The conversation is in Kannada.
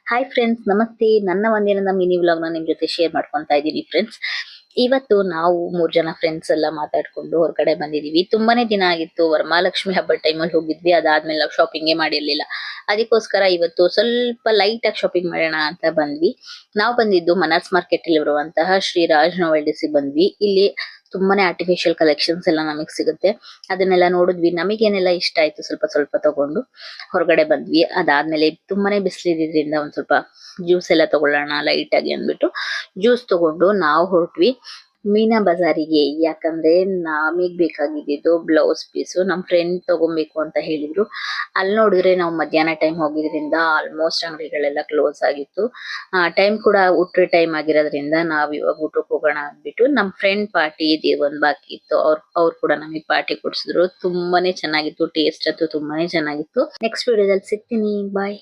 ಹಾಯ್ ಫ್ರೆಂಡ್ಸ್, ನಮಸ್ತೆ. ನನ್ನ ಒಂದಿನದ ಮಿನಿ ವ್ಲಾಗ್ನ ನಿಮ್ ಜೊತೆ ಶೇರ್ ಮಾಡ್ಕೊಂತಾ ಇದ್ದೀನಿ ಫ್ರೆಂಡ್ಸ್. ಇವತ್ತು ನಾವು 3 ಜನ ಫ್ರೆಂಡ್ಸ್ ಎಲ್ಲ ಮಾತಾಡ್ಕೊಂಡು ಹೊರಗಡೆ ಬಂದಿದೀವಿ. ತುಂಬಾನೇ ದಿನ ಆಗಿತ್ತು. ವರಮಹಾಲಕ್ಷ್ಮಿ ಹಬ್ಬದ ಟೈಮಲ್ಲಿ ಹೋಗಿದ್ವಿ. ಅದಾದ್ಮೇಲೆ ನಾವು ಶಾಪಿಂಗೇ ಮಾಡಿರ್ಲಿಲ್ಲ. ಅದಕ್ಕೋಸ್ಕರ ಇವತ್ತು ಸ್ವಲ್ಪ ಲೈಟ್ ಆಗಿ ಶಾಪಿಂಗ್ ಮಾಡೋಣ ಅಂತ ಬಂದ್ವಿ. ನಾವು ಬಂದಿದ್ದು ಮನಾರ್ಸ್ ಮಾರ್ಕೆಟ್ ಅಲ್ಲಿ ಬರುವಂತಹ ಶ್ರೀ ರಾಜ್ ನೋವೆಲ್ಡಿಸಿ ಬಂದ್ವಿ. ಇಲ್ಲಿ ತುಂಬಾನೇ ಆರ್ಟಿಫಿಷಿಯಲ್ ಕಲೆಕ್ಷನ್ಸ್ ಎಲ್ಲ ನಮಗ್ ಸಿಗುತ್ತೆ. ಅದನ್ನೆಲ್ಲ ನೋಡಿದ್ವಿ. ನಮಗೇನೆಲ್ಲ ಇಷ್ಟ ಆಯ್ತು ಸ್ವಲ್ಪ ಸ್ವಲ್ಪ ತಗೊಂಡು ಹೊರಗಡೆ ಬಂದ್ವಿ. ಅದಾದ್ಮೇಲೆ ತುಂಬಾನೇ ಬಿಸಿಲಿದ್ರಿಂದ ಒಂದ್ ಸ್ವಲ್ಪ ಜ್ಯೂಸ್ ಎಲ್ಲ ತಗೊಳ್ಳೋಣ ಲೈಟ್ ಆಗಿ ಅಂದ್ಬಿಟ್ಟು ಜ್ಯೂಸ್ ತಗೊಂಡು ನಾವು ಹೊರಟ್ವಿ ಮೀನಾ ಬಜಾರಿಗೆ. ಯಾಕಂದ್ರೆ ನಮಗ್ ಬೇಕಾಗಿದ್ದು ಬ್ಲೌಸ್ ಪೀಸು ನಮ್ ಫ್ರೆಂಡ್ ತಗೊಬೇಕು ಅಂತ ಹೇಳಿದ್ರು. ಅಲ್ಲಿ ನೋಡಿದ್ರೆ ನಾವು ಮಧ್ಯಾಹ್ನ ಟೈಮ್ ಹೋಗಿದ್ರಿಂದ ಆಲ್ಮೋಸ್ಟ್ ಅಂಗಡಿಗಳೆಲ್ಲ ಕ್ಲೋಸ್ ಆಗಿತ್ತು. ಟೈಮ್ ಕೂಡ ಊಟ ಟೈಮ್ ಆಗಿರೋದ್ರಿಂದ ನಾವ್ ಇವಾಗ ಊಟಕ್ಕೆ ಹೋಗೋಣ ಅಂದ್ಬಿಟ್ಟು ನಮ್ ಫ್ರೆಂಡ್ ಪಾರ್ಟಿ ಇದೆ ಒಂದ್ ಬಾಕಿ ಇತ್ತು. ಅವ್ರು ಕೂಡ ನಮಗೆ ಪಾರ್ಟಿ ಕೊಡ್ಸಿದ್ರು. ತುಂಬಾನೇ ಚೆನ್ನಾಗಿತ್ತು. ಟೇಸ್ಟ್ ಅಂತೂ ತುಂಬಾನೇ ಚೆನ್ನಾಗಿತ್ತು. ನೆಕ್ಸ್ಟ್ ವಿಡಿಯೋದಲ್ಲಿ ಸಿಗ್ತೀನಿ. ಬಾಯ್.